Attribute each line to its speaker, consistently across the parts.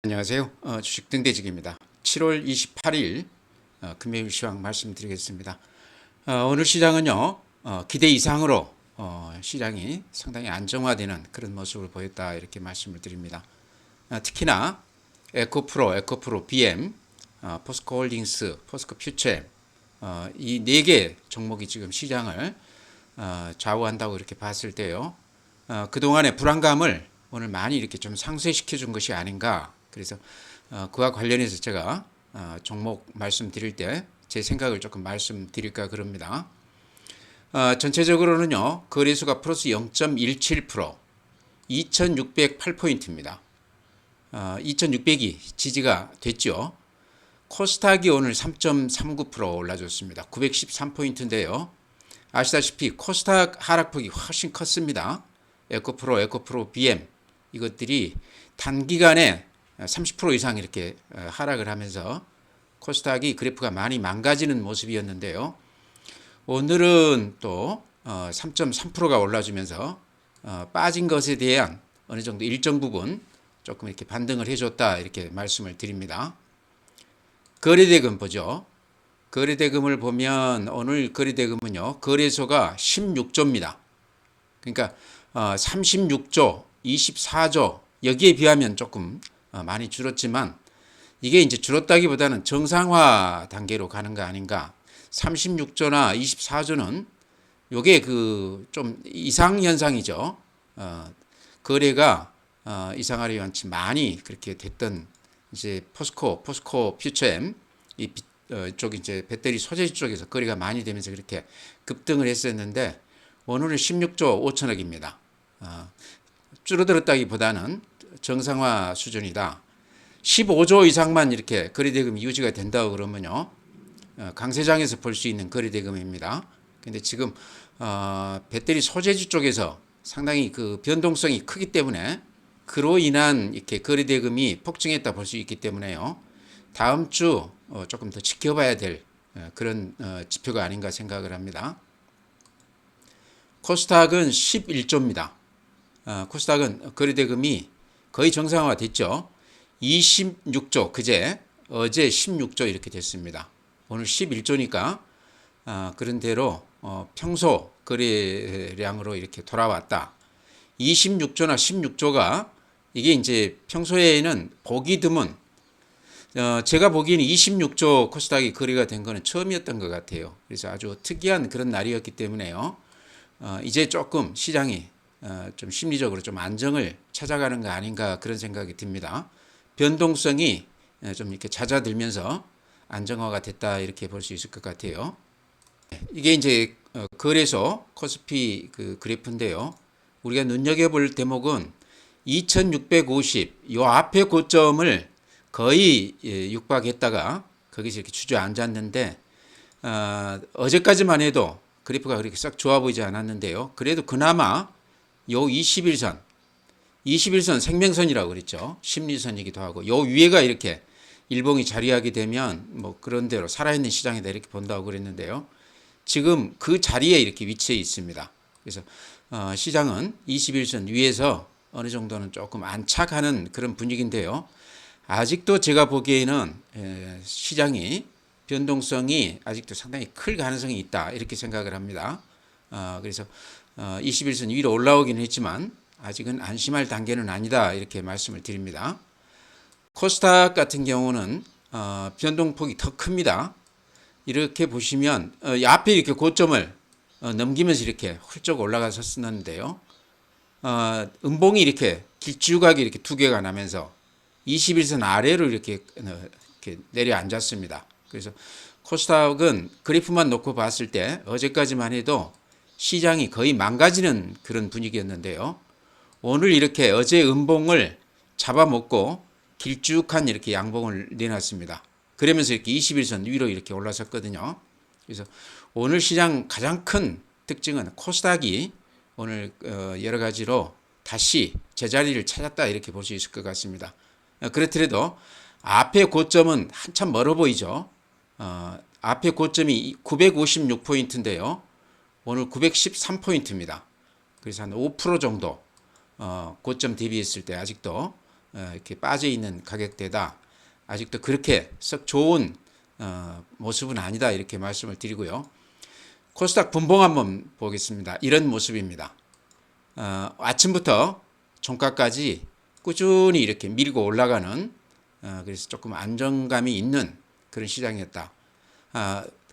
Speaker 1: 안녕하세요. 주식 등대직입니다. 7월 28일 금요일 시황 말씀드리겠습니다. 오늘 시장은요, 기대 이상으로 시장이 상당히 안정화되는 그런 모습을 보였다 이렇게 말씀을 드립니다. 특히나 에코프로, BM, 포스코홀딩스, 포스코퓨처엠 이 네 개 종목이 지금 시장을 좌우한다고 이렇게 봤을 때요. 그동안의 불안감을 오늘 많이 이렇게 좀 상쇄시켜 준 것이 아닌가. 그래서 그와 관련해서 제가 종목 말씀드릴 때 제 생각을 조금 말씀드릴까 그럽니다. 전체적으로는요, 거래소가 플러스 0.17%, 2608포인트입니다. 2600이 지지가 됐죠. 코스닥이 오늘 3.39% 올라줬습니다. 913포인트인데요. 아시다시피 코스닥 하락폭이 훨씬 컸습니다. 에코프로, BM 이것들이 단기간에 30% 이상 이렇게 하락을 하면서 코스닥이 그래프가 많이 망가지는 모습이었는데요. 오늘은 또 3.3%가 올라주면서 빠진 것에 대한 어느 정도 일정 부분 조금 이렇게 반등을 해줬다 이렇게 말씀을 드립니다. 거래대금 보죠. 거래대금을 보면 오늘 거래대금은요, 거래소가 16조입니다. 그러니까 36조, 24조 여기에 비하면 조금 많이 줄었지만 이게 이제 줄었다기보다는 정상화 단계로 가는 거 아닌가. 36조나 24조는 요게 그 좀 이상 현상이죠. 거래가 이상하려 않지 많이 그렇게 됐던 이제 포스코 퓨처엠 쪽 이제 배터리 소재지 쪽에서 거래가 많이 되면서 그렇게 급등을 했었는데 오늘은 16조 5천억입니다. 줄어들었다기보다는 정상화 수준이다. 15조 이상만 이렇게 거래대금이 유지가 된다고 그러면요, 강세장에서 볼 수 있는 거래대금입니다. 근데 지금 배터리 소재지 쪽에서 상당히 그 변동성이 크기 때문에 그로 인한 이렇게 거래대금이 폭증했다 볼 수 있기 때문에요. 다음 주 조금 더 지켜봐야 될 그런 지표가 아닌가 생각을 합니다. 코스닥은 11조입니다. 코스닥은 거래대금이 거의 정상화 됐죠. 26조 어제 16조 이렇게 됐습니다. 오늘 11조니까 그런 대로 평소 거래량으로 이렇게 돌아왔다. 26조나 16조가 이게 이제 평소에는 보기 드문, 제가 보기에는 26조 코스닥이 거래가 된 거는 처음이었던 것 같아요. 그래서 아주 특이한 그런 날이었기 때문에요. 이제 조금 시장이 좀 심리적으로 좀 안정을 찾아가는 거 아닌가 그런 생각이 듭니다. 변동성이 좀 이렇게 잦아들면서 안정화가 됐다 이렇게 볼 수 있을 것 같아요. 이게 이제 거래소 코스피 그 그래프인데요. 우리가 눈여겨볼 대목은 2650, 요 앞에 고점을 거의 육박했다가 거기서 이렇게 주저앉았는데 어제까지만 해도 그래프가 그렇게 썩 좋아 보이지 않았는데요. 그래도 그나마 요 21선 생명선이라고 그랬죠. 심리선이기도 하고 요 위에가 이렇게 일봉이 자리하게 되면 뭐 그런 대로 살아있는 시장이다 이렇게 본다고 그랬는데요. 지금 그 자리에 이렇게 위치해 있습니다. 그래서 시장은 21선 위에서 어느 정도는 조금 안착하는 그런 분위기인데요. 아직도 제가 보기에는 시장이 변동성이 아직도 상당히 클 가능성이 있다 이렇게 생각을 합니다. 그래서 21선 위로 올라오긴 했지만 아직은 안심할 단계는 아니다 이렇게 말씀을 드립니다. 코스닥 같은 경우는 변동폭이 더 큽니다. 이렇게 보시면 앞에 이렇게 고점을 넘기면서 이렇게 훌쩍 올라갔었는데요. 음봉이 이렇게 길쭉하게 이렇게 두 개가 나면서 21선 아래로 이렇게 내려앉았습니다. 그래서 코스닥은 그래프만 놓고 봤을 때 어제까지만 해도 시장이 거의 망가지는 그런 분위기였는데요. 오늘 이렇게 어제 음봉을 잡아먹고 길쭉한 이렇게 양봉을 내놨습니다. 그러면서 이렇게 21선 위로 이렇게 올라섰거든요. 그래서 오늘 시장 가장 큰 특징은 코스닥이 오늘 여러 가지로 다시 제자리를 찾았다 이렇게 볼 수 있을 것 같습니다. 그렇더라도 앞에 고점은 한참 멀어 보이죠. 앞에 고점이 956포인트인데요. 오늘 913포인트입니다. 그래서 한 5% 정도 고점 대비했을 때 아직도 이렇게 빠져 있는 가격대다. 아직도 그렇게 썩 좋은 모습은 아니다 이렇게 말씀을 드리고요. 코스닥 분봉 한번 보겠습니다. 이런 모습입니다. 아침부터 종가까지 꾸준히 이렇게 밀고 올라가는 그래서 조금 안정감이 있는 그런 시장이었다.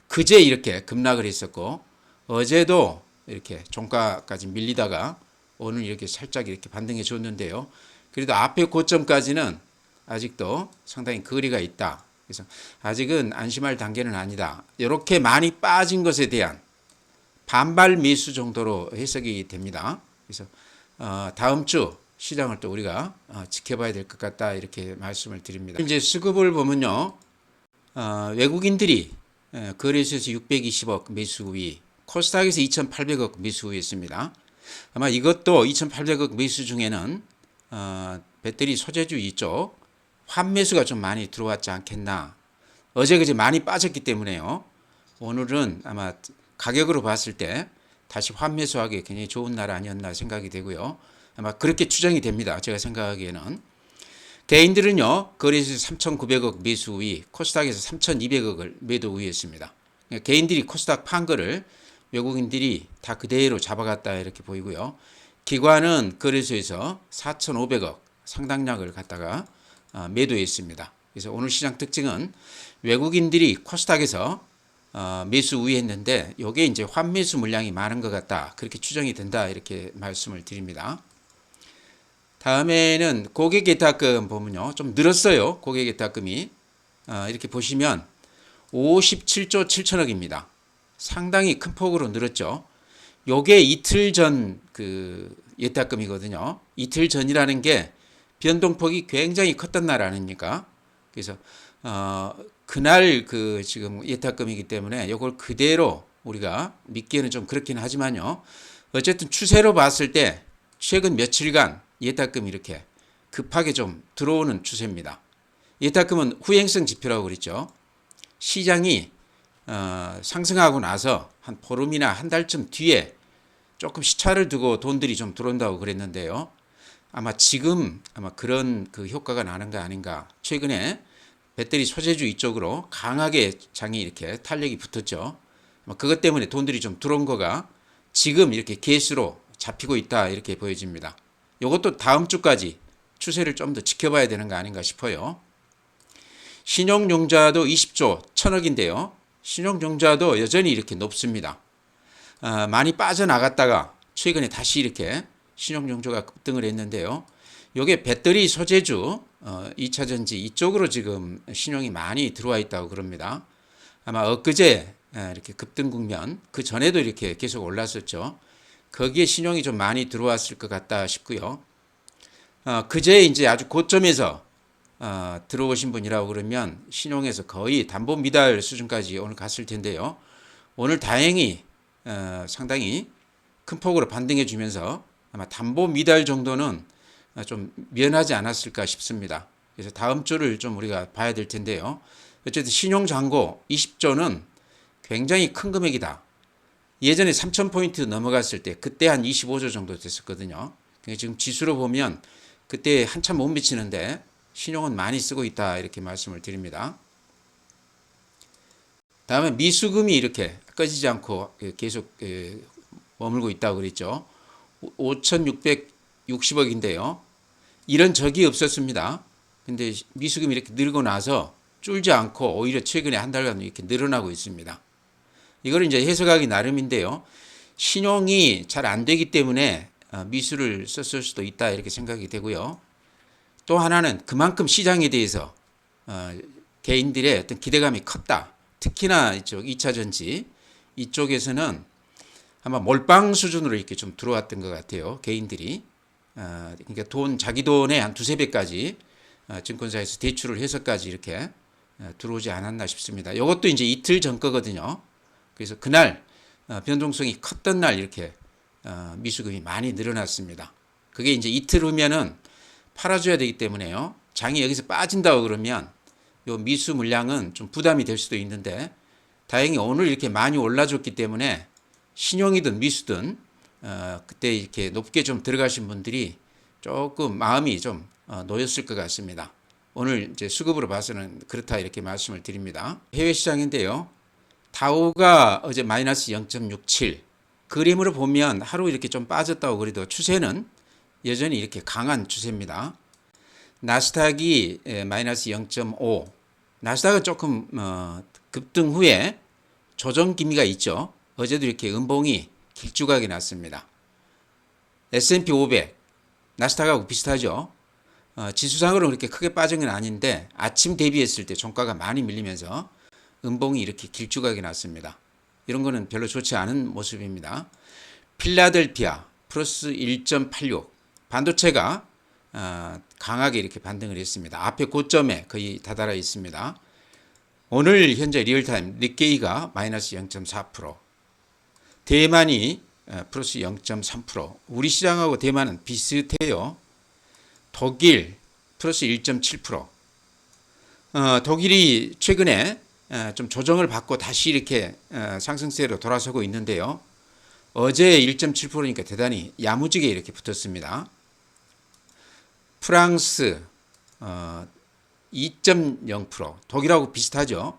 Speaker 1: 그제 이렇게 급락을 했었고 어제도 이렇게 종가까지 밀리다가 오늘 이렇게 살짝 이렇게 반등해 줬는데요. 그래도 앞에 고점까지는 아직도 상당히 거리가 있다. 그래서 아직은 안심할 단계는 아니다. 이렇게 많이 빠진 것에 대한 반발 매수 정도로 해석이 됩니다. 그래서 다음 주 시장을 또 우리가 지켜봐야 될 것 같다 이렇게 말씀을 드립니다. 이제 수급을 보면요, 외국인들이 거래소에서 620억 매수 우위, 코스닥에서 2,800억 매수 우위였습니다. 아마 이것도 2,800억 매수 중에는 배터리 소재주 이쪽 환매수가 좀 많이 들어왔지 않겠나. 어제 그제 많이 빠졌기 때문에요. 오늘은 아마 가격으로 봤을 때 다시 환매수하기 굉장히 좋은 날 아니었나 생각이 되고요. 아마 그렇게 추정이 됩니다. 제가 생각하기에는. 개인들은요, 거래소에서 3,900억 매수 우위, 코스닥에서 3,200억을 매도 우위했습니다. 개인들이 코스닥 판 거를 외국인들이 다 그대로 잡아갔다 이렇게 보이고요. 기관은 거래소에서 4,500억 상당량을 갖다가 매도했습니다. 그래서 오늘 시장 특징은 외국인들이 코스닥에서 매수 우위했는데 이게 이제 환매수 물량이 많은 것 같다. 그렇게 추정이 된다. 이렇게 말씀을 드립니다. 다음에는 고객예탁금 보면요. 좀 늘었어요. 고객예탁금이. 이렇게 보시면 57조 7천억입니다. 상당히 큰 폭으로 늘었죠. 요게 이틀 전 그 예탁금이거든요. 이틀 전이라는 게 변동폭이 굉장히 컸던 날 아닙니까? 그래서 그날 그 지금 예탁금이기 때문에 이걸 그대로 우리가 믿기에는 좀 그렇긴 하지만요. 어쨌든 추세로 봤을 때 최근 며칠간 예탁금이 이렇게 급하게 좀 들어오는 추세입니다. 예탁금은 후행성 지표라고 그랬죠. 시장이 상승하고 나서 한 보름이나 한 달쯤 뒤에 조금 시차를 두고 돈들이 좀 들어온다고 그랬는데요. 아마 지금 그런 그 효과가 나는 거 아닌가. 최근에 배터리 소재주 이쪽으로 강하게 장이 이렇게 탄력이 붙었죠. 그것 때문에 돈들이 좀 들어온 거가 지금 이렇게 개수로 잡히고 있다 이렇게 보여집니다. 이것도 다음 주까지 추세를 좀 더 지켜봐야 되는 거 아닌가 싶어요. 신용융자도 20조 1,000억인데요. 신용융자도 여전히 이렇게 높습니다. 많이 빠져나갔다가 최근에 다시 이렇게 신용융자가 급등을 했는데요. 이게 배터리 소재주 2차전지 이쪽으로 지금 신용이 많이 들어와 있다고 그럽니다. 아마 엊그제 이렇게 급등 국면 그 전에도 이렇게 계속 올랐었죠. 거기에 신용이 좀 많이 들어왔을 것 같다 싶고요. 그제 이제 아주 고점에서 들어오신 분이라고 그러면 신용에서 거의 담보 미달 수준까지 오늘 갔을 텐데요. 오늘 다행히 상당히 큰 폭으로 반등해 주면서 아마 담보 미달 정도는 좀 면하지 않았을까 싶습니다. 그래서 다음 주를 좀 우리가 봐야 될 텐데요. 어쨌든 신용 잔고 20조는 굉장히 큰 금액이다. 예전에 3,000포인트 넘어갔을 때 그때 한 25조 정도 됐었거든요. 그러니까 지금 지수로 보면 그때 한참 못 미치는데 신용은 많이 쓰고 있다 이렇게 말씀을 드립니다. 다음에 미수금이 이렇게 꺼지지 않고 계속 머물고 있다고 그랬죠. 5,660억인데요. 이런 적이 없었습니다. 근데 미수금이 이렇게 늘고 나서 줄지 않고 오히려 최근에 한 달간 이렇게 늘어나고 있습니다. 이걸 이제 해석하기 나름인데요. 신용이 잘 안 되기 때문에 미수를 썼을 수도 있다 이렇게 생각이 되고요. 또 하나는 그만큼 시장에 대해서 개인들의 어떤 기대감이 컸다. 특히나 이쪽 2차전지 이쪽에서는 아마 몰빵 수준으로 이렇게 좀 들어왔던 것 같아요. 개인들이. 그러니까 자기 돈의 한 두세 배까지 증권사에서 대출을 해서까지 이렇게 들어오지 않았나 싶습니다. 이것도 이제 이틀 전 거거든요. 그래서 그날 변동성이 컸던 날 이렇게 미수금이 많이 늘어났습니다. 그게 이제 이틀 후면은 팔아줘야 되기 때문에요. 장이 여기서 빠진다고 그러면 요 미수 물량은 좀 부담이 될 수도 있는데 다행히 오늘 이렇게 많이 올라줬기 때문에 신용이든 미수든 그때 이렇게 높게 좀 들어가신 분들이 조금 마음이 좀 놓였을 것 같습니다. 오늘 이제 수급으로 봐서는 그렇다 이렇게 말씀을 드립니다. 해외 시장인데요. 다우가 어제 마이너스 0.67. 그림으로 보면 하루 이렇게 좀 빠졌다고 그래도 추세는 여전히 이렇게 강한 추세입니다. 나스닥이 마이너스 0.5. 나스닥은 조금 급등 후에 조정 기미가 있죠. 어제도 이렇게 음봉이 길쭉하게 났습니다. S&P 500, 나스닥하고 비슷하죠. 지수상으로 그렇게 크게 빠진 건 아닌데 아침 대비했을 때 종가가 많이 밀리면서 음봉이 이렇게 길쭉하게 났습니다. 이런 거는 별로 좋지 않은 모습입니다. 필라델피아 플러스 1.86. 반도체가 강하게 이렇게 반등을 했습니다. 앞에 고점에 거의 다다라 있습니다. 오늘 현재 리얼타임 니케이가 마이너스 0.4%, 대만이 플러스 0.3%, 우리 시장하고 대만은 비슷해요. 독일 플러스 1.7%. 독일이 최근에 좀 조정을 받고 다시 이렇게 상승세로 돌아서고 있는데요. 어제 1.7%니까 대단히 야무지게 이렇게 붙었습니다. 프랑스 2.0%, 독일하고 비슷하죠.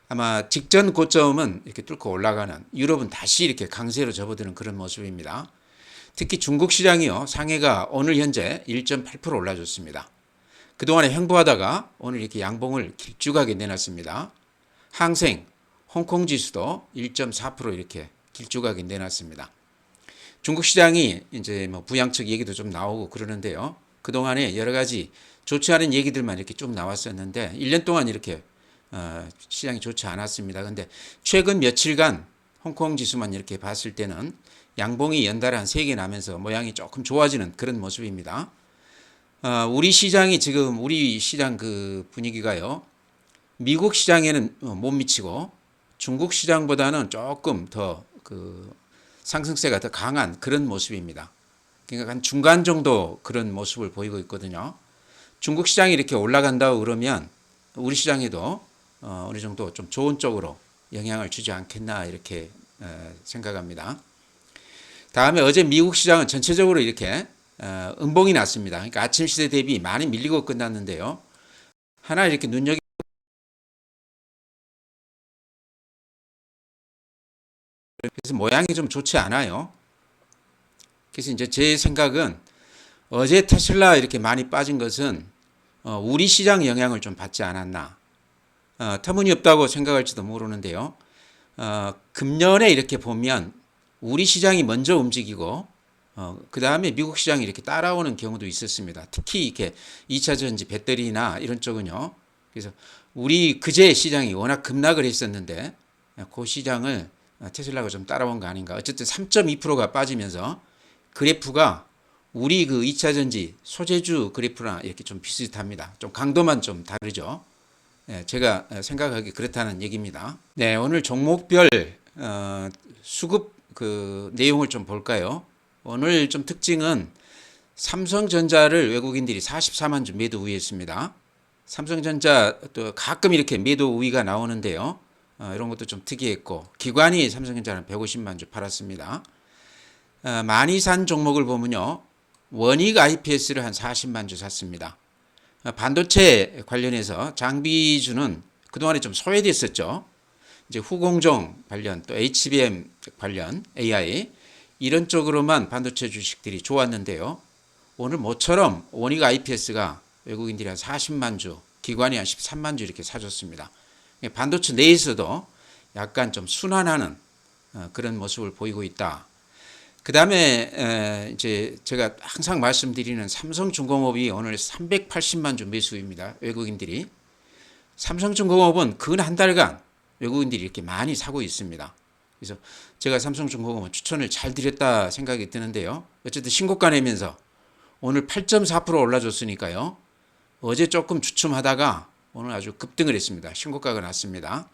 Speaker 1: 아마 직전 고점은 이렇게 뚫고 올라가는, 유럽은 다시 이렇게 강세로 접어드는 그런 모습입니다. 특히 중국 시장이요, 상해가 오늘 현재 1.8% 올라줬습니다. 그동안에 횡보하다가 오늘 이렇게 양봉을 길쭉하게 내놨습니다. 항생, 홍콩 지수도 1.4% 이렇게 길쭉하게 내놨습니다. 중국 시장이 이제 뭐 부양책 얘기도 좀 나오고 그러는데요. 그동안에 여러 가지 좋지 않은 얘기들만 이렇게 쭉 나왔었는데 1년 동안 이렇게 시장이 좋지 않았습니다. 근데 최근 며칠간 홍콩 지수만 이렇게 봤을 때는 양봉이 연달아 한 3개 나면서 모양이 조금 좋아지는 그런 모습입니다. 우리 시장이 지금 우리 시장 그 분위기가요. 미국 시장에는 못 미치고 중국 시장보다는 조금 더 그 상승세가 더 강한 그런 모습입니다. 그러니까 한 중간 정도 그런 모습을 보이고 있거든요. 중국 시장이 이렇게 올라간다고 그러면 우리 시장에도 어느 정도 좀 좋은 쪽으로 영향을 주지 않겠나 이렇게 생각합니다. 다음에 어제 미국 시장은 전체적으로 이렇게 음봉이 났습니다. 그러니까 아침 시세 대비 많이 밀리고 끝났는데요. 하나 이렇게 눈여겨 그래서 모양이 좀 좋지 않아요. 그래서 이제 제 생각은 어제 테슬라 이렇게 많이 빠진 것은 우리 시장 영향을 좀 받지 않았나. 터무니없다고 생각할지도 모르는데요. 금년에 이렇게 보면 우리 시장이 먼저 움직이고 그 다음에 미국 시장이 이렇게 따라오는 경우도 있었습니다. 특히 이렇게 2차 전지 배터리나 이런 쪽은요. 그래서 우리 그제 시장이 워낙 급락을 했었는데 그 시장을 테슬라가 좀 따라온 거 아닌가. 어쨌든 3.2%가 빠지면서 그래프가 우리 그 2차 전지 소재주 그래프랑 이렇게 좀 비슷합니다. 좀 강도만 좀 다르죠. 제가 생각하기 그렇다는 얘기입니다. 네, 오늘 종목별 수급 그 내용을 좀 볼까요? 오늘 좀 특징은 삼성전자를 외국인들이 44만 주 매도 우위했습니다. 삼성전자 또 가끔 이렇게 매도 우위가 나오는데요. 이런 것도 좀 특이했고 기관이 삼성전자는 150만 주 팔았습니다. 많이 산 종목을 보면요. 원익 IPS를 한 40만 주 샀습니다. 반도체 관련해서 장비주는 그동안에 좀 소외됐었죠. 이제 후공정 관련 또 HBM 관련 AI 이런 쪽으로만 반도체 주식들이 좋았는데요. 오늘 모처럼 원익 IPS가 외국인들이 한 40만 주, 기관이 한 13만 주 이렇게 사줬습니다. 반도체 내에서도 약간 좀 순환하는 그런 모습을 보이고 있다. 그 다음에 이제 제가 항상 말씀드리는 삼성중공업이 오늘 380만 주 매수입니다. 외국인들이. 삼성중공업은 근 한 달간 외국인들이 이렇게 많이 사고 있습니다. 그래서 제가 삼성중공업은 추천을 잘 드렸다 생각이 드는데요. 어쨌든 신고가 내면서 오늘 8.4% 올라줬으니까요. 어제 조금 주춤하다가 오늘 아주 급등을 했습니다. 신고가가 났습니다.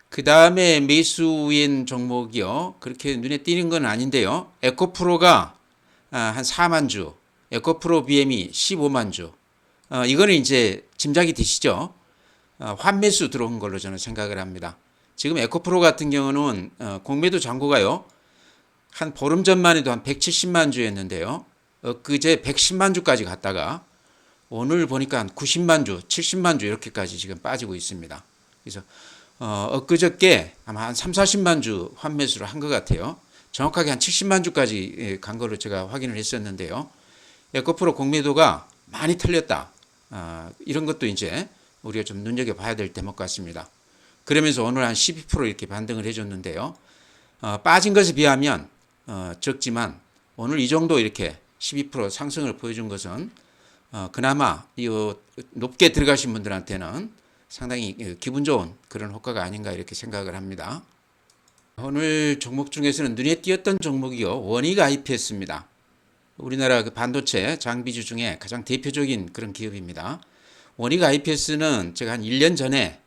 Speaker 1: 그 다음에 매수인 종목이요. 그렇게 눈에 띄는 건 아닌데요. 에코프로가 한 4만 주, 에코프로 BM이 15만 주. 이거는 이제 짐작이 되시죠? 환매수 들어온 걸로 저는 생각을 합니다. 지금 에코프로 같은 경우는 공매도 잔고가요. 한 보름 전만 해도 한 170만 주였는데요. 엊그제 110만 주까지 갔다가 오늘 보니까 한 90만 주, 70만 주 이렇게까지 지금 빠지고 있습니다. 그래서 엊그저께 아마 한 3, 40만 주 환매수를 한 것 같아요. 정확하게 한 70만 주까지 간 거로 제가 확인을 했었는데요. 에코프로 공매도가 많이 틀렸다. 이런 것도 이제 우리가 좀 눈여겨봐야 될 대목 같습니다. 그러면서 오늘 한 12% 이렇게 반등을 해줬는데요. 빠진 것에 비하면 적지만 오늘 이 정도 이렇게 12% 상승을 보여준 것은 그나마 이 높게 들어가신 분들한테는 상당히 기분 좋은 그런 효과가 아닌가 이렇게 생각을 합니다. 오늘 종목 중에서는 눈에 띄었던 종목이요. 원익 IPS입니다. 우리나라 그 반도체 장비주 중에 가장 대표적인 그런 기업입니다. 원익 IPS는 제가 한 1년 전에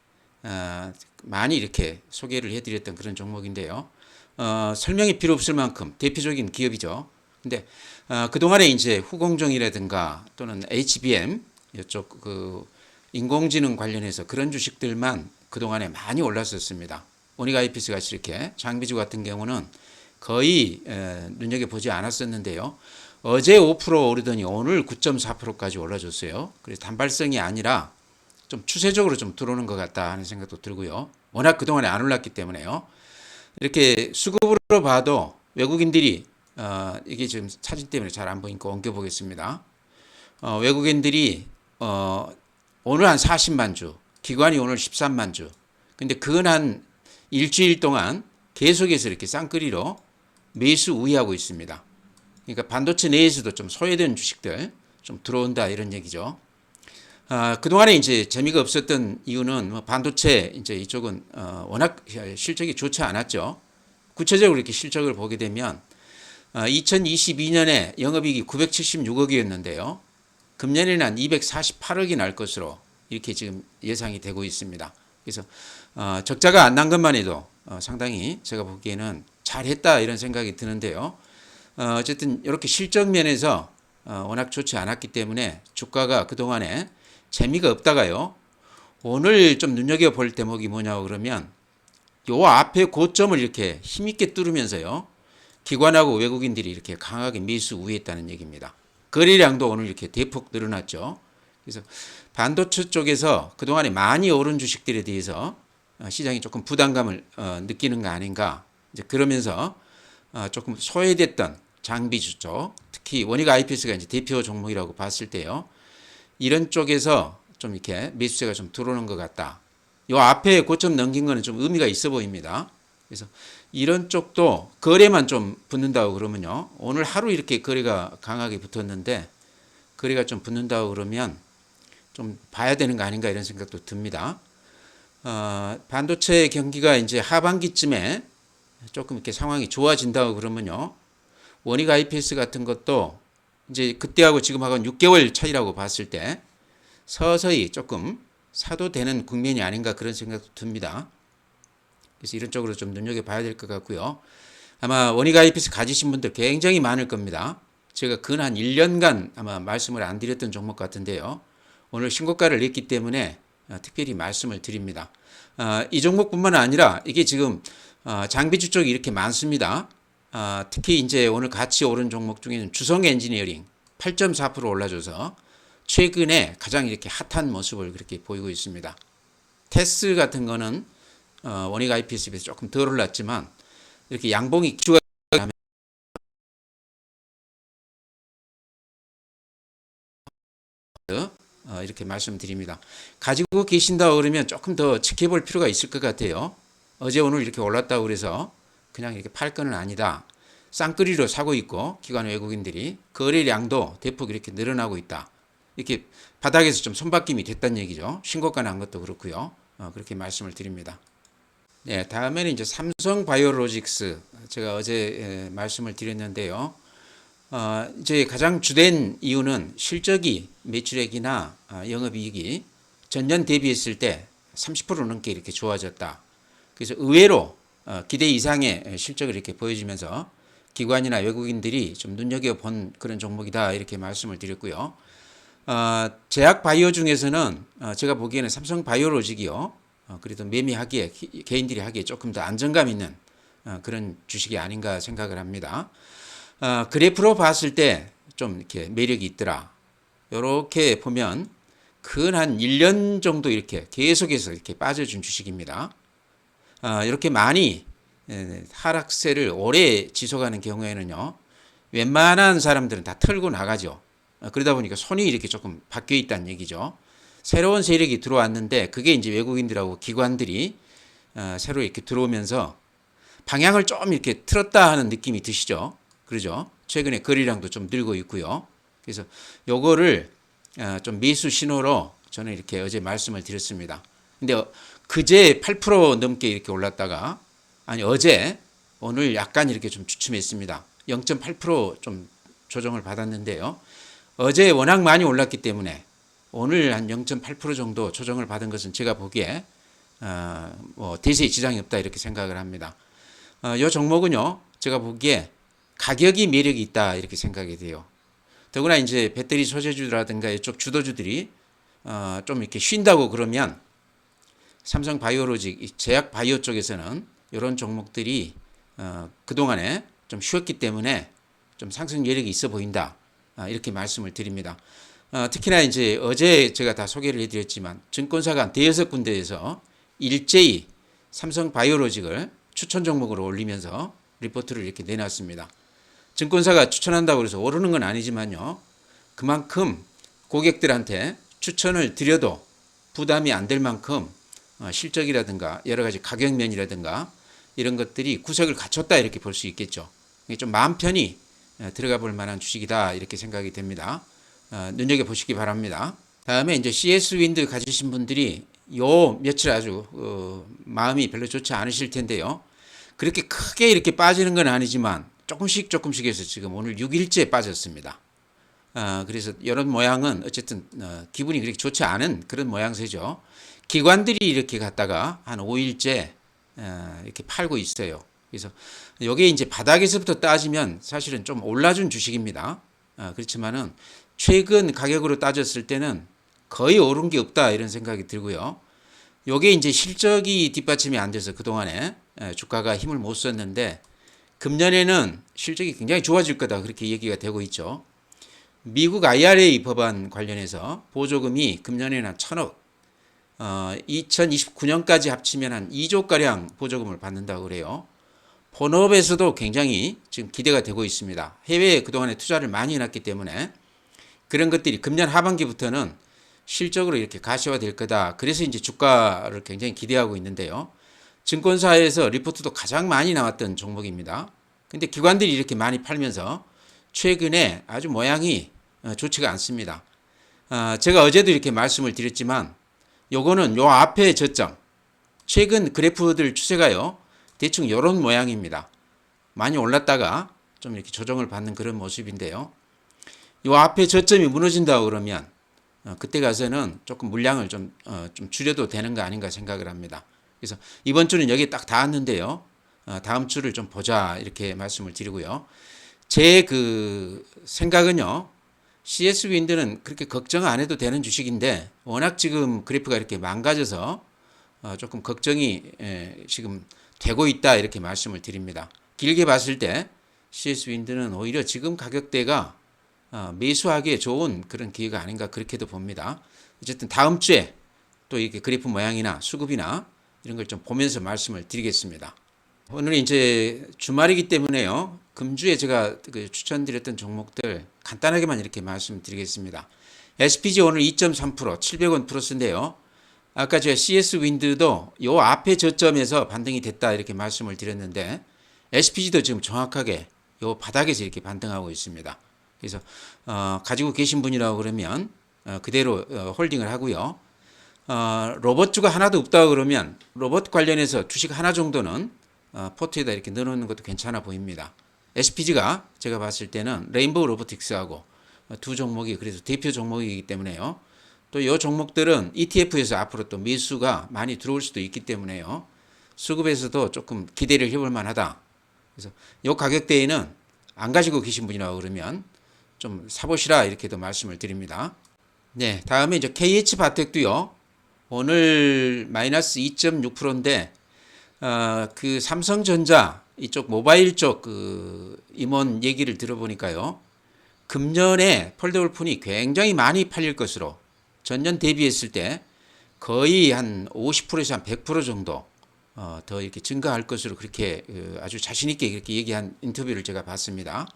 Speaker 1: 많이 이렇게 소개를 해드렸던 그런 종목인데요. 설명이 필요 없을 만큼 대표적인 기업이죠. 근데 그동안에 이제 후공정이라든가 또는 HBM 이쪽 그 인공지능 관련해서 그런 주식들만 그동안에 많이 올랐었습니다. 원익 IPS 같이 이렇게 장비주 같은 경우는 거의 눈여겨보지 않았었는데요. 어제 5% 오르더니 오늘 9.4%까지 올라줬어요. 그래서 단발성이 아니라 좀 추세적으로 좀 들어오는 것 같다 하는 생각도 들고요. 워낙 그동안에 안 올랐기 때문에요. 이렇게 수급으로 봐도 외국인들이 이게 지금 사진 때문에 잘 안 보이니까 옮겨보겠습니다. 외국인들이 오늘 한 40만 주, 기관이 오늘 13만 주. 근데 그건 한 일주일 동안 계속해서 이렇게 쌍끌이로 매수 우위하고 있습니다. 그러니까 반도체 내에서도 좀 소외된 주식들 좀 들어온다 이런 얘기죠. 그동안에 이제 재미가 없었던 이유는 반도체 이제 이쪽은 워낙 실적이 좋지 않았죠. 구체적으로 이렇게 실적을 보게 되면 2022년에 영업이익이 976억이었는데요. 금년에는 한 248억이 날 것으로 이렇게 지금 예상이 되고 있습니다. 그래서 적자가 안 난 것만 해도 상당히 제가 보기에는 잘했다 이런 생각이 드는데요. 어쨌든 이렇게 실적 면에서 워낙 좋지 않았기 때문에 주가가 그동안에 재미가 없다가요. 오늘 좀 눈여겨볼 대목이 뭐냐고 그러면 요 앞에 고점을 이렇게 힘있게 뚫으면서요. 기관하고 외국인들이 이렇게 강하게 매수 우위했다는 얘기입니다. 거래량도 오늘 이렇게 대폭 늘어났죠. 그래서 반도체 쪽에서 그동안에 많이 오른 주식들에 대해서 시장이 조금 부담감을 느끼는 거 아닌가. 이제 그러면서 조금 소외됐던 장비주 쪽, 특히 원익 IPS가 이제 대표 종목이라고 봤을 때요. 이런 쪽에서 좀 이렇게 매수세가 좀 들어오는 것 같다. 요 앞에 고점 넘긴 거는 좀 의미가 있어 보입니다. 그래서 이런 쪽도 거래만 좀 붙는다고 그러면요. 오늘 하루 이렇게 거래가 강하게 붙었는데 거래가 좀 붙는다고 그러면 좀 봐야 되는 거 아닌가 이런 생각도 듭니다. 반도체 경기가 이제 하반기쯤에 조금 이렇게 상황이 좋아진다고 그러면요. 원익 IPS 같은 것도 이제 그때하고 지금하고는 6개월 차이라고 봤을 때 서서히 조금 사도 되는 국면이 아닌가 그런 생각도 듭니다. 그래서 이런 쪽으로 좀 눈여겨봐야 될 것 같고요. 아마 원익 IPS 가지신 분들 굉장히 많을 겁니다. 제가 근 한 1년간 아마 말씀을 안 드렸던 종목 같은데요. 오늘 신고가를 냈기 때문에 특별히 말씀을 드립니다. 이 종목뿐만 아니라 이게 지금 장비주 쪽이 이렇게 많습니다. 특히 이제 오늘 같이 오른 종목 중에는 주성 엔지니어링 8.4% 올라줘서 최근에 가장 이렇게 핫한 모습을 그렇게 보이고 있습니다. 테스 같은 거는 원익 IPS에 비해서 조금 덜 올랐지만 이렇게 양봉이 기주가 이렇게 말씀드립니다. 가지고 계신다 그러면 조금 더 지켜볼 필요가 있을 것 같아요. 어제 오늘 이렇게 올랐다고 그래서 그냥 이렇게 팔 거는 아니다. 쌍끌이로 사고 있고 기관 외국인들이 거래량도 대폭 이렇게 늘어나고 있다. 이렇게 바닥에서 좀 손바뀜이 됐다는 얘기죠. 신고가 난 것도 그렇고요. 그렇게 말씀을 드립니다. 네, 다음에는 이제 삼성바이오로직스 제가 어제 말씀을 드렸는데요. 이제 가장 주된 이유는 실적이 매출액이나 영업이익이 전년 대비했을 때 30% 넘게 이렇게 좋아졌다. 그래서 의외로 기대 이상의 실적을 이렇게 보여주면서 기관이나 외국인들이 좀 눈여겨본 그런 종목이다 이렇게 말씀을 드렸고요. 제약 바이오 중에서는 제가 보기에는 삼성바이오로직이요. 그래도 매매하기에 개인들이 하기에 조금 더 안정감 있는 그런 주식이 아닌가 생각을 합니다. 그래프로 봤을 때 좀 이렇게 매력이 있더라. 이렇게 보면 근 한 1년 정도 이렇게 계속해서 이렇게 빠져준 주식입니다. 이렇게 많이 하락세를 오래 지속하는 경우에는요, 웬만한 사람들은 다 털고 나가죠. 그러다 보니까 손이 이렇게 조금 바뀌어 있다는 얘기죠. 새로운 세력이 들어왔는데 그게 이제 외국인들하고 기관들이 새로 이렇게 들어오면서 방향을 좀 이렇게 틀었다 하는 느낌이 드시죠. 그러죠. 최근에 거래량도 좀 늘고 있고요. 그래서 요거를 좀 매수 신호로 저는 이렇게 어제 말씀을 드렸습니다. 근데 그제 8% 넘게 이렇게 올랐다가 어제 오늘 약간 이렇게 좀 주춤했습니다. 0.8%좀 조정을 받았는데요. 어제 워낙 많이 올랐기 때문에 오늘 한 0.8% 정도 조정을 받은 것은 제가 보기에 뭐 대세에 지장이 없다 이렇게 생각을 합니다. 이 종목은요, 제가 보기에 가격이 매력이 있다 이렇게 생각이 돼요. 더구나 이제 배터리 소재주라든가 이쪽 주도주들이 좀 이렇게 쉰다고 그러면 삼성 바이오로직, 제약 바이오 쪽에서는 이런 종목들이 그동안에 좀 쉬었기 때문에 좀 상승 여력이 있어 보인다. 이렇게 말씀을 드립니다. 특히나 이제 어제 제가 다 소개를 해드렸지만 증권사가 대여섯 군데에서 일제히 삼성 바이오로직을 추천 종목으로 올리면서 리포트를 이렇게 내놨습니다. 증권사가 추천한다고 해서 오르는 건 아니지만요, 그만큼 고객들한테 추천을 드려도 부담이 안 될 만큼 실적이라든가 여러 가지 가격면이라든가 이런 것들이 구석을 갖췄다 이렇게 볼 수 있겠죠. 좀 마음 편히 들어가 볼 만한 주식이다 이렇게 생각이 됩니다. 눈여겨보시기 바랍니다. 다음에 이제 CS 윈드 가지신 분들이 요 며칠 아주 마음이 별로 좋지 않으실 텐데요. 그렇게 크게 이렇게 빠지는 건 아니지만 조금씩 해서 지금 오늘 6일째 빠졌습니다. 그래서 이런 모양은 어쨌든 기분이 그렇게 좋지 않은 그런 모양새죠. 기관들이 이렇게 갔다가 한 5일째 이렇게 팔고 있어요. 그래서 이게 이제 바닥에서부터 따지면 사실은 좀 올라준 주식입니다. 그렇지만은 최근 가격으로 따졌을 때는 거의 오른 게 없다 이런 생각이 들고요. 요게 이제 실적이 뒷받침이 안 돼서 그동안에 주가가 힘을 못 썼는데 금년에는 실적이 굉장히 좋아질 거다 그렇게 얘기가 되고 있죠. 미국 IRA 법안 관련해서 보조금이 금년에는 한 1,000억, 2029년까지 합치면 한 2조가량 보조금을 받는다고 그래요. 본업에서도 굉장히 지금 기대가 되고 있습니다. 해외에 그동안에 투자를 많이 해놨기 때문에 그런 것들이 금년 하반기부터는 실적으로 이렇게 가시화될 거다. 그래서 이제 주가를 굉장히 기대하고 있는데요. 증권사에서 리포트도 가장 많이 나왔던 종목입니다. 근데 기관들이 이렇게 많이 팔면서 최근에 아주 모양이 좋지가 않습니다. 제가 어제도 이렇게 말씀을 드렸지만 요거는 요 앞에 저점, 최근 그래프들 추세가요, 대충 요런 모양입니다. 많이 올랐다가 좀 이렇게 조정을 받는 그런 모습인데요. 요 앞에 저점이 무너진다고 그러면 그때 가서는 조금 물량을 좀 줄여도 되는 거 아닌가 생각을 합니다. 그래서 이번 주는 여기 딱 닿았는데요. 다음 주를 좀 보자 이렇게 말씀을 드리고요. 제 그 생각은요, CS 윈드는 그렇게 걱정 안 해도 되는 주식인데 워낙 지금 그래프가 이렇게 망가져서 조금 걱정이 지금 되고 있다 이렇게 말씀을 드립니다. 길게 봤을 때 CS 윈드는 오히려 지금 가격대가 매수하기에 좋은 그런 기회가 아닌가 그렇게도 봅니다. 어쨌든 다음 주에 또 이렇게 그래프 모양이나 수급이나 이런 걸 좀 보면서 말씀을 드리겠습니다. 오늘 이제 주말이기 때문에요. 금주에 제가 추천드렸던 종목들 간단하게만 이렇게 말씀드리겠습니다. SPG 오늘 2.3% 700원 플러스인데요. 아까 제가 CS 윈드도 요 앞에 저점에서 반등이 됐다 이렇게 말씀을 드렸는데 SPG도 지금 정확하게 요 바닥에서 이렇게 반등하고 있습니다. 그래서 가지고 계신 분이라고 그러면 그대로 홀딩을 하고요. 로봇주가 하나도 없다고 그러면 로봇 관련해서 주식 하나 정도는 포트에다 이렇게 넣어놓는 것도 괜찮아 보입니다. SPG가 제가 봤을 때는 레인보우 로보틱스하고 두 종목이 그래도 대표 종목이기 때문에요. 또 이 종목들은 ETF에서 앞으로 또 매수가 많이 들어올 수도 있기 때문에요. 수급에서도 조금 기대를 해볼 만하다. 그래서 이 가격대에는 안 가지고 계신 분이라고 그러면 좀 사보시라 이렇게도 말씀을 드립니다. 네, 다음에 이제 KH바텍도요. 오늘 마이너스 2.6%인데 그 삼성전자 이쪽 모바일 쪽 그 임원 얘기를 들어보니까요. 금년에 폴더블 폰이 굉장히 많이 팔릴 것으로 전년 대비했을 때 거의 한 50%에서 한 100% 정도 더 이렇게 증가할 것으로 그렇게 아주 자신 있게 그렇게 얘기한 인터뷰를 제가 봤습니다.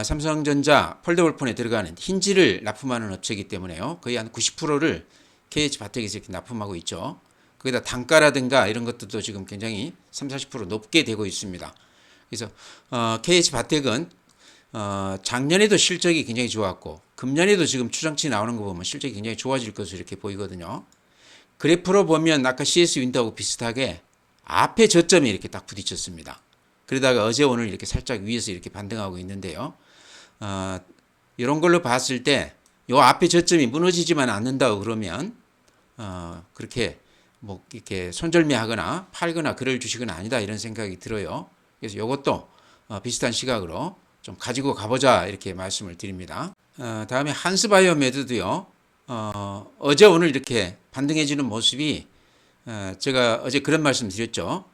Speaker 1: 삼성전자 폴더블 폰에 들어가는 힌지를 납품하는 업체이기 때문에요. 거의 한 90%를 KH 바텍에서 이렇게 납품하고 있죠. 거기다 단가라든가 이런 것들도 지금 굉장히 30~40% 높게 되고 있습니다. 그래서 KH 바텍은 작년에도 실적이 굉장히 좋았고 금년에도 지금 추정치 나오는 거 보면 실적이 굉장히 좋아질 것으로 이렇게 보이거든요. 그래프로 보면 아까 CS 윈도하고 비슷하게 앞에 저점이 이렇게 딱 부딪혔습니다. 그러다가 어제 오늘 이렇게 살짝 위에서 이렇게 반등하고 있는데요. 이런 걸로 봤을 때 요 앞에 저점이 무너지지만 않는다고 그러면 그렇게 뭐 이렇게 손절매하거나 팔거나 그럴 주식은 아니다 이런 생각이 들어요. 그래서 이것도 비슷한 시각으로 좀 가지고 가보자 이렇게 말씀을 드립니다. 다음에 한스바이오메드도요. 어제 오늘 이렇게 반등해지는 모습이 제가 어제 그런 말씀 드렸죠.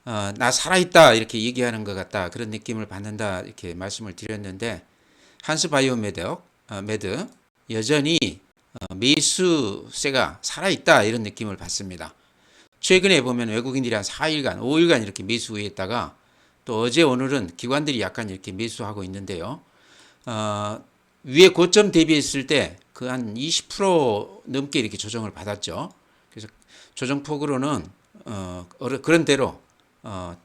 Speaker 1: 나 살아있다 이렇게 얘기하는 것 같다 그런 느낌을 받는다 이렇게 말씀을 드렸는데 한스바이오메드 여전히 매수세가 살아있다 이런 느낌을 받습니다. 최근에 보면 외국인들이 한 4일간 5일간 이렇게 매수 후에다가 또 어제 오늘은 기관들이 약간 이렇게 매수하고 있는데요. 위에 고점 대비했을 때 그 한 20% 넘게 이렇게 조정을 받았죠. 그래서 조정폭으로는 그런 대로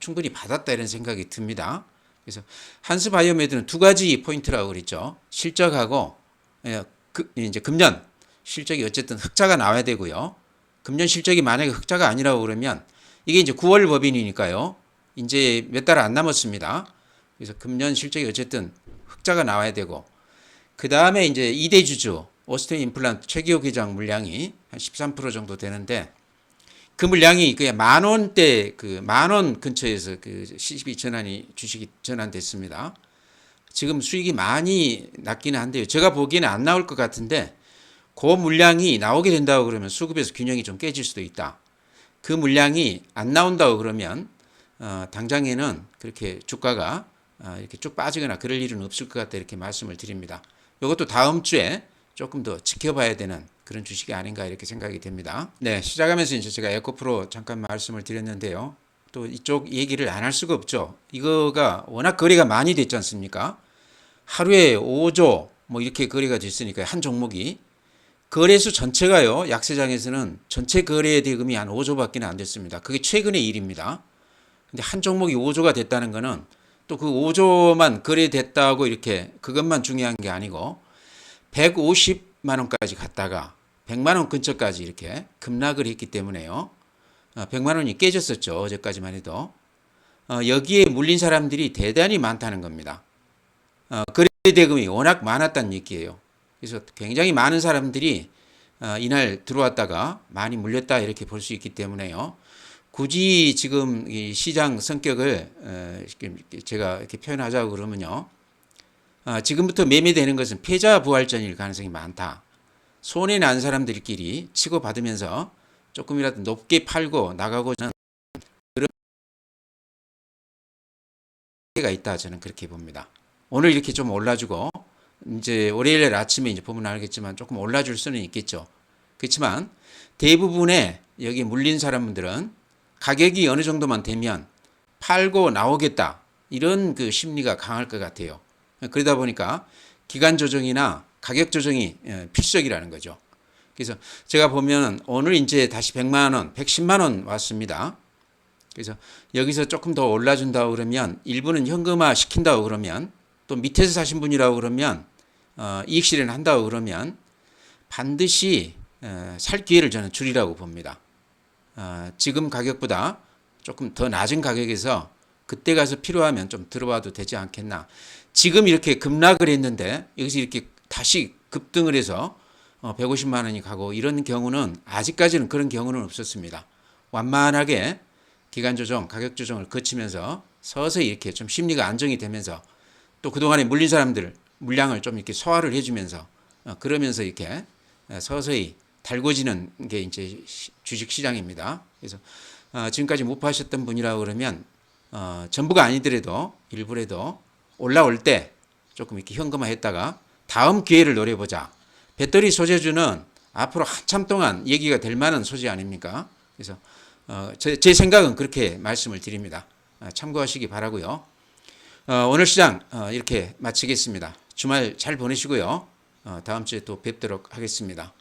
Speaker 1: 충분히 받았다 이런 생각이 듭니다. 그래서 한스바이오메드는 두 가지 포인트라고 그랬죠. 실적하고 이제 금년 실적이 어쨌든 흑자가 나와야 되고요. 금년 실적이 만약에 흑자가 아니라고 그러면 이게 이제 9월 법인이니까요. 이제 몇 달 안 남았습니다. 그래서 금년 실적이 어쨌든 흑자가 나와야 되고 그 다음에 이제 2대 주주 오스틴 임플란트 최기호 기장 물량이 한 13% 정도 되는데 그 물량이 그냥 10,000원대 그 10,000원 근처에서 그 시집이 주식이 전환됐습니다. 지금 수익이 많이 낮기는 한데요. 제가 보기에는 안 나올 것 같은데 그 물량이 나오게 된다고 그러면 수급에서 균형이 좀 깨질 수도 있다. 그 물량이 안 나온다고 그러면 당장에는 그렇게 주가가 이렇게 쭉 빠지거나 그럴 일은 없을 것 같다 이렇게 말씀을 드립니다. 이것도 다음 주에 조금 더 지켜봐야 되는 그런 주식이 아닌가 이렇게 생각이 됩니다. 네, 시작하면서 이제 제가 에코프로 잠깐 말씀을 드렸는데요. 또 이쪽 얘기를 안 할 수가 없죠. 이거가 워낙 거래가 많이 됐지 않습니까? 하루에 5조 뭐 이렇게 거래가 됐으니까 한 종목이 거래수 전체가요. 약세장에서는 전체 거래 대금이 한 5조밖에 안 됐습니다. 그게 최근의 일입니다. 근데 한 종목이 5조가 됐다는 거는 또 그 5조만 거래됐다고 이렇게 그것만 중요한 게 아니고 150만 원까지 갔다가 100만 원 근처까지 이렇게 급락을 했기 때문에요. 100만 원이 깨졌었죠. 어제까지만 해도. 여기에 물린 사람들이 대단히 많다는 겁니다. 거래 대금이 워낙 많았다는 얘기예요. 그래서 굉장히 많은 사람들이 이날 들어왔다가 많이 물렸다 이렇게 볼 수 있기 때문에요. 굳이 지금 이 시장 성격을 제가 이렇게 표현하자고 그러면요. 지금부터 매매되는 것은 패자부활전일 가능성이 많다. 손해 난 사람들끼리 치고받으면서 조금이라도 높게 팔고 나가고자 그런 가 있다 저는 그렇게 봅니다. 오늘 이렇게 좀 올라주고 이제 월요일 아침에 이제 보면 알겠지만 조금 올라줄 수는 있겠죠. 그렇지만 대부분의 여기 물린 사람들은 가격이 어느 정도만 되면 팔고 나오겠다 이런 그 심리가 강할 것 같아요. 그러다 보니까 기간 조정이나 가격 조정이 필수적이라는 거죠. 그래서 제가 보면 오늘 이제 다시 100만 원, 110만 원 왔습니다. 그래서 여기서 조금 더 올라준다고 그러면 일부는 현금화 시킨다고 그러면 또 밑에서 사신 분이라고 그러면 이익 실현 한다고 그러면 반드시 살 기회를 저는 줄이라고 봅니다. 지금 가격보다 조금 더 낮은 가격에서 그때 가서 필요하면 좀 들어와도 되지 않겠나. 지금 이렇게 급락을 했는데 여기서 이렇게 다시 급등을 해서 150만 원이 가고 이런 경우는 아직까지는 그런 경우는 없었습니다. 완만하게 기간 조정, 가격 조정을 거치면서 서서히 이렇게 좀 심리가 안정이 되면서 또 그동안에 물린 사람들 물량을 좀 이렇게 소화를 해주면서 그러면서 이렇게 서서히 달궈지는 게 이제 주식 시장입니다. 그래서 지금까지 못 파셨던 분이라고 그러면 전부가 아니더라도 일부라도 올라올 때 조금 이렇게 현금화했다가 다음 기회를 노려보자. 배터리 소재주는 앞으로 한참 동안 얘기가 될 만한 소재 아닙니까? 그래서 제 생각은 그렇게 말씀을 드립니다. 참고하시기 바라고요. 오늘 시장 이렇게 마치겠습니다. 주말 잘 보내시고요. 다음 주에 또 뵙도록 하겠습니다.